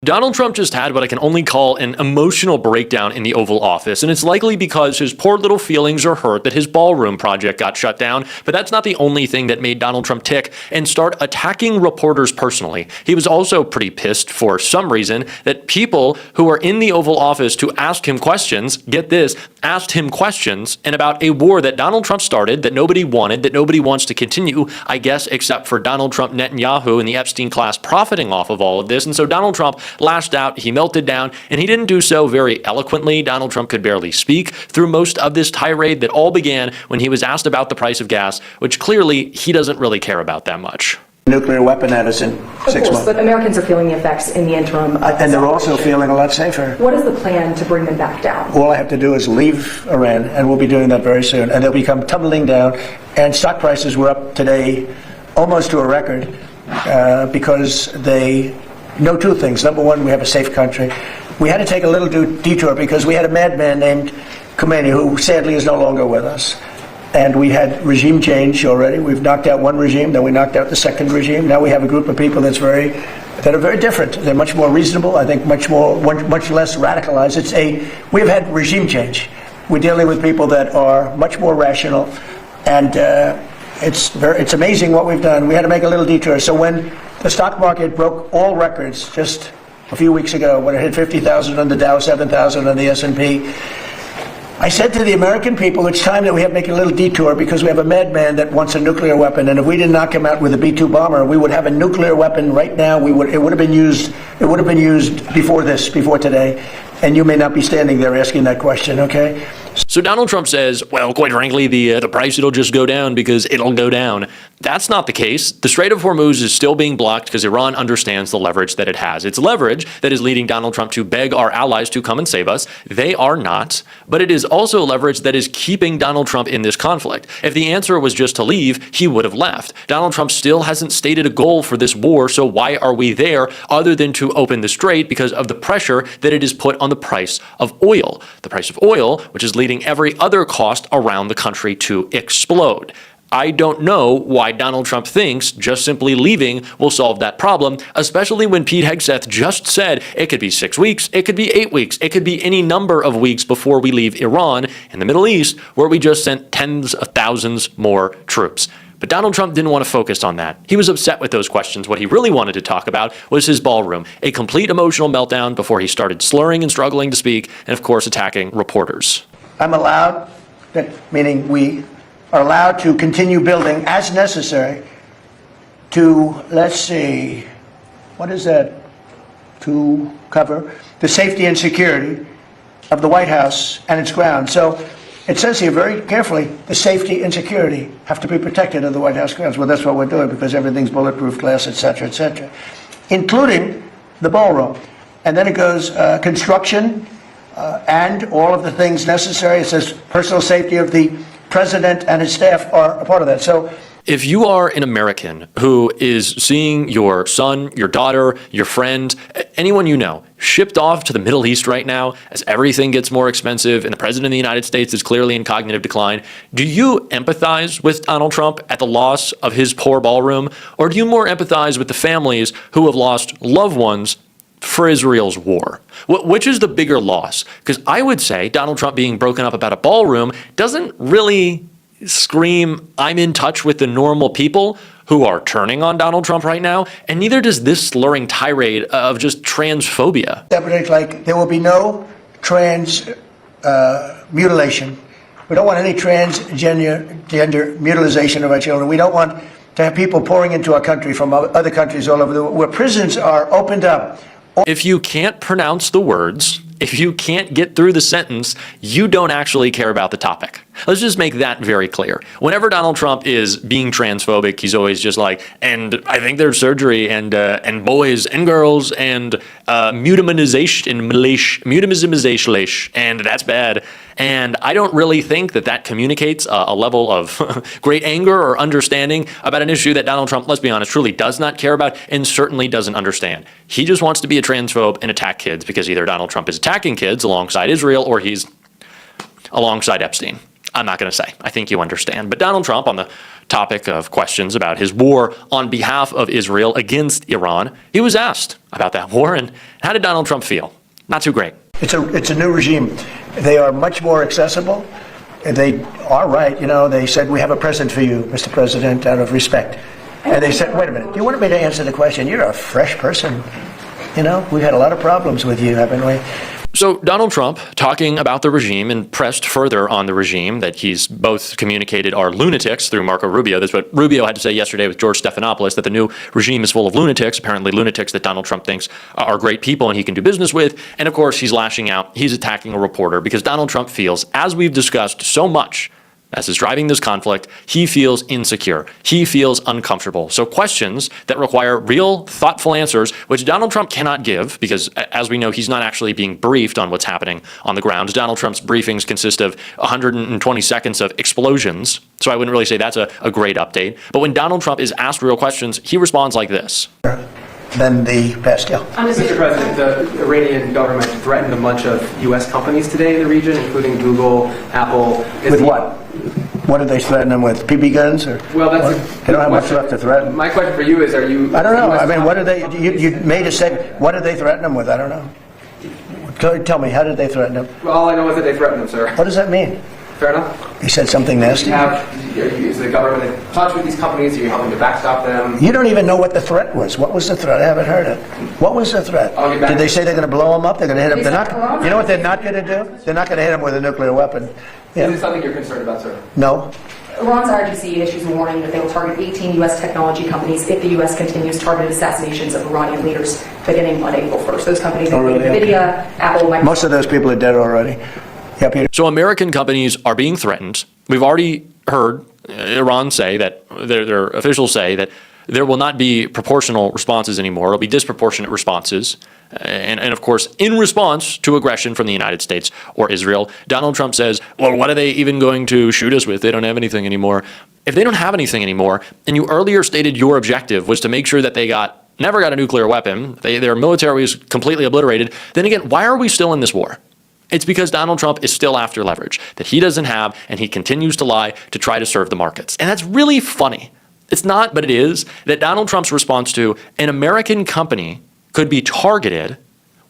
Donald Trump just had what I can only call an emotional breakdown in the Oval Office, and it's likely because his poor little feelings are hurt that his ballroom project got shut down, but that's not the only thing that made Donald Trump tick and start attacking reporters personally. He was also pretty pissed for some reason that people who were in the Oval Office to ask him questions, get this, asked him questions and about a war that Donald Trump started, that nobody wanted, that nobody wants to continue, I guess, except for Donald Trump, Netanyahu, and the Epstein class profiting off of all of this. And so Donald Trump lashed out, he melted down, and he didn't do so very eloquently. Donald Trump could barely speak through most of this tirade that all began when he was asked about the price of gas, which clearly he doesn't really care about that much. Nuclear weapon at us in 6 months. But Americans are feeling the effects in the interim. And they're also feeling a lot safer. What is the plan to bring them back down? All I have to do is leave Iran, and we'll be doing that very soon. And they'll become tumbling down. And stock prices were up today almost to a record because they know two things. Number one, we have a safe country. We had to take a little detour because we had a madman named Khomeini who sadly is no longer with us. And we had regime change already. We've knocked out one regime, then we knocked out the second regime. Now we have a group of people that are very different. They're much more reasonable. I think much less radicalized. We've had regime change. We're dealing with people that are much more rational, and it's amazing what we've done. We had to make a little detour. So when the stock market broke all records just a few weeks ago, when it hit 50,000 on the Dow, 7,000 on the S&P. I said to the American people, it's time that we have to make a little detour because we have a madman that wants a nuclear weapon, and if we didn't knock him out with a B-2 bomber, we would have a nuclear weapon right now. It would have been used before today, and you may not be standing there asking that question, okay? So Donald Trump says, well, quite frankly, the price, it'll just go down because it'll go down. That's not the case. The Strait of Hormuz is still being blocked because Iran understands the leverage that it has. It's leverage that is leading Donald Trump to beg our allies to come and save us. They are not. But it is also leverage that is keeping Donald Trump in this conflict. If the answer was just to leave, he would have left. Donald Trump still hasn't stated a goal for this war, so why are we there other than to open the strait because of the pressure that it has put on the price of oil? The price of oil, which is leading every other cost around the country to explode. I don't know why Donald Trump thinks just simply leaving will solve that problem, especially when Pete Hegseth just said it could be 6 weeks, it could be 8 weeks, it could be any number of weeks before we leave Iran and the Middle East, where we just sent tens of thousands more troops. But Donald Trump didn't want to focus on that. He was upset with those questions. What he really wanted to talk about was his ballroom, a complete emotional meltdown before he started slurring and struggling to speak, and of course attacking reporters. I'm allowed, meaning we are allowed to continue building as necessary to, let's see, what is that, to cover the safety and security of the White House and its grounds. So it says here very carefully, the safety and security have to be protected of the White House grounds. Well, that's what we're doing because everything's bulletproof glass, et cetera, including the ballroom. And then it goes construction and all of the things necessary. It says personal safety of the president and his staff are a part of that. So if you are an American who is seeing your son, your daughter, your friend, anyone you know, shipped off to the Middle East right now as everything gets more expensive and the president of the United States is clearly in cognitive decline, do you empathize with Donald Trump at the loss of his poor ballroom? Or do you more empathize with the families who have lost loved ones for Israel's war? Which is the bigger loss? Because I would say Donald Trump being broken up about a ballroom doesn't really scream, I'm in touch with the normal people who are turning on Donald Trump right now, and neither does this slurring tirade of just transphobia. Like there will be no trans mutilation. We don't want any transgender mutilization of our children. We don't want to have people pouring into our country from other countries all over the world, where prisons are opened up. If you can't pronounce the words, if you can't get through the sentence, you don't actually care about the topic. Let's just make that very clear. Whenever Donald Trump is being transphobic, he's always just like, and I think there's surgery and boys and girls and mutimization, and that's bad. And I don't really think that communicates a level of great anger or understanding about an issue that Donald Trump, let's be honest, truly does not care about and certainly doesn't understand. He just wants to be a transphobe and attack kids because either Donald Trump is attacking kids alongside Israel or he's alongside Epstein. I'm not going to say. I think you understand. But Donald Trump, on the topic of questions about his war on behalf of Israel against Iran, he was asked about that war, and how did Donald Trump feel? Not too great. It's a new regime. They are much more accessible. They are right. You know, they said, we have a present for you, Mr. President, out of respect. And they said, wait a minute, you wanted me to answer the question? You're a fresh person. You know, we've had a lot of problems with you, haven't we? So Donald Trump, talking about the regime and pressed further on the regime that he's both communicated are lunatics through Marco Rubio. That's what Rubio had to say yesterday with George Stephanopoulos, that the new regime is full of lunatics, apparently lunatics that Donald Trump thinks are great people and he can do business with. And of course, he's lashing out. He's attacking a reporter because Donald Trump feels, as we've discussed so much, as is driving this conflict, he feels insecure. He feels uncomfortable. So questions that require real, thoughtful answers, which Donald Trump cannot give, because as we know, he's not actually being briefed on what's happening on the ground. Donald Trump's briefings consist of 120 seconds of explosions. So I wouldn't really say that's a great update. But when Donald Trump is asked real questions, he responds like this. Than the past, yeah. Mr. President, the Iranian government threatened a bunch of U.S. companies today in the region, including Google, Apple. With what? What did they threaten them with? BB guns? Or well, that's they don't have much left to threaten. My question for you is, are you... I don't know. I mean, what did they... You made a segment. What did they threaten them with? I don't know. Tell me, how did they threaten them? Well, all I know is that they threatened them, sir. What does that mean? Fair enough. He said something nasty? Is the government in touch with these companies? Are you helping to backstop them? You don't even know what the threat was. What was the threat? I haven't heard it. What was the threat? Did they say they're going to blow them up? They're going to hit them? They're not. You know what they're not going to do? They're not going to hit them with a nuclear weapon. Yeah. Is this something you're concerned about, sir? No. Iran's RGC issues a warning that they will target 18 U.S. technology companies if the U.S. continues targeted assassinations of Iranian leaders beginning on April 1st. Those companies include NVIDIA, Apple, Microsoft. Most of those people are dead already. Yeah, Peter. So American companies are being threatened. We've already heard Iran say that, their officials say that there will not be proportional responses anymore. It'll be disproportionate responses. And of course, in response to aggression from the United States or Israel, Donald Trump says, well, what are they even going to shoot us with? They don't have anything anymore. If they don't have anything anymore, and you earlier stated your objective was to make sure that they never got a nuclear weapon, their military was completely obliterated, then again, why are we still in this war? It's because Donald Trump is still after leverage that he doesn't have, and he continues to lie to try to serve the markets. And that's really funny. It's not, but it is, that Donald Trump's response to an American company could be targeted.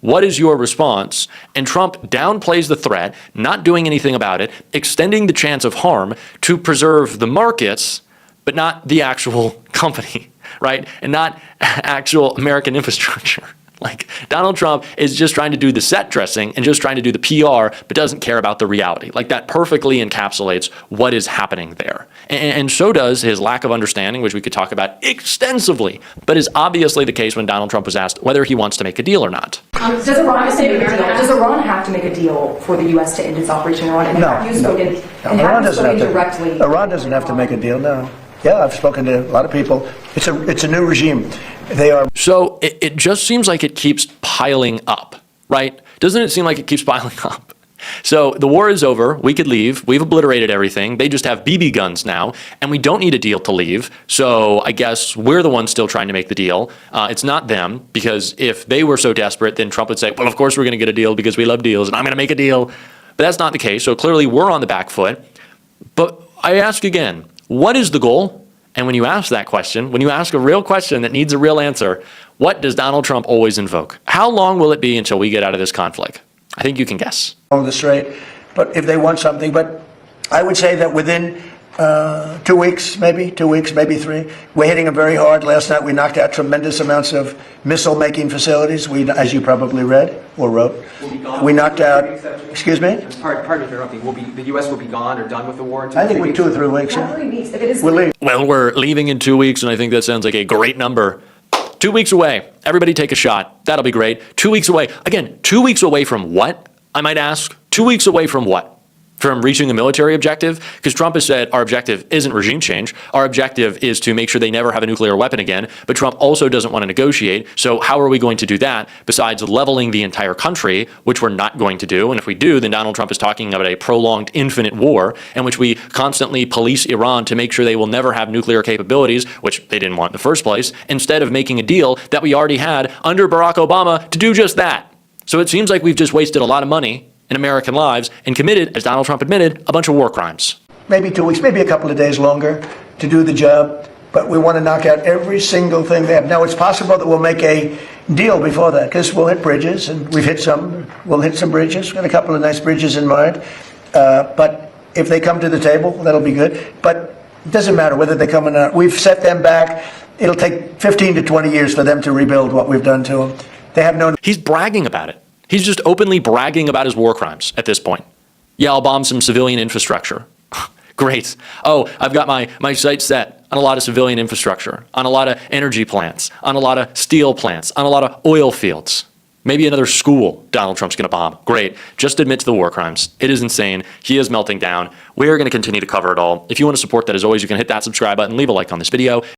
What is your response? And Trump downplays the threat, not doing anything about it, extending the chance of harm to preserve the markets, but not the actual company, right? And not actual American infrastructure. Like, Donald Trump is just trying to do the set dressing and just trying to do the PR, but doesn't care about the reality. Like, that perfectly encapsulates what is happening there. And so does his lack of understanding, which we could talk about extensively, but is obviously the case when Donald Trump was asked whether he wants to make a deal or not. Does Iran have to make a deal for the U.S. to end its operation in Iran? And Iran doesn't have to make a deal, no. Yeah, I've spoken to a lot of people. It's a new regime. They are. So it just seems like it keeps piling up, right? Doesn't it seem like it keeps piling up? So the war is over. We could leave. We've obliterated everything. They just have BB guns now, and we don't need a deal to leave. So I guess we're the ones still trying to make the deal. It's not them, because if they were so desperate, then Trump would say, well, of course we're going to get a deal because we love deals, and I'm going to make a deal. But that's not the case. So clearly we're on the back foot. But I ask again, what is the goal? And when you ask that question, when you ask a real question that needs a real answer, what does Donald Trump always invoke? How long will it be until we get out of this conflict? I think you can guess. On the straight, but if they want something, but I would say that within 2 weeks, maybe 3, we're hitting them very hard. Last night we knocked out tremendous amounts of missile-making facilities. We, as you probably read or wrote, we knocked out. Excuse me. Pardon me for interrupting. The U.S. will be gone or done with the war in 2 I think we're 2 or 3 weeks. Not 3 weeks. If it is we'll leave. Well, we're leaving in 2 weeks, and I think that sounds like a great number. 2 weeks away. Everybody take a shot. That'll be great. 2 weeks away. Again, 2 weeks away from what, I might ask? 2 weeks away from what? From reaching a military objective? Because Trump has said our objective isn't regime change. Our objective is to make sure they never have a nuclear weapon again. But Trump also doesn't want to negotiate. So how are we going to do that besides leveling the entire country, which we're not going to do? And if we do, then Donald Trump is talking about a prolonged infinite war in which we constantly police Iran to make sure they will never have nuclear capabilities, which they didn't want in the first place, instead of making a deal that we already had under Barack Obama to do just that. So it seems like we've just wasted a lot of money in American lives and committed, as Donald Trump admitted, a bunch of war crimes. Maybe 2 weeks, maybe a couple of days longer to do the job, but we want to knock out every single thing they have. Now, it's possible that we'll make a deal before that, because we'll hit bridges, and we've hit some. We'll hit some bridges. We've got a couple of nice bridges in mind. But if they come to the table, that'll be good. But it doesn't matter whether they come or not. We've set them back. It'll take 15 to 20 years for them to rebuild what we've done to them. They have no... He's bragging about it. He's just openly bragging about his war crimes at this point. Yeah, I'll bomb some civilian infrastructure. Great. Oh, I've got my sights set on a lot of civilian infrastructure, on a lot of energy plants, on a lot of steel plants, on a lot of oil fields. Maybe another school Donald Trump's going to bomb. Great. Just admit to the war crimes. It is insane. He is melting down. We are going to continue to cover it all. If you want to support that, as always, you can hit that subscribe button, leave a like on this video.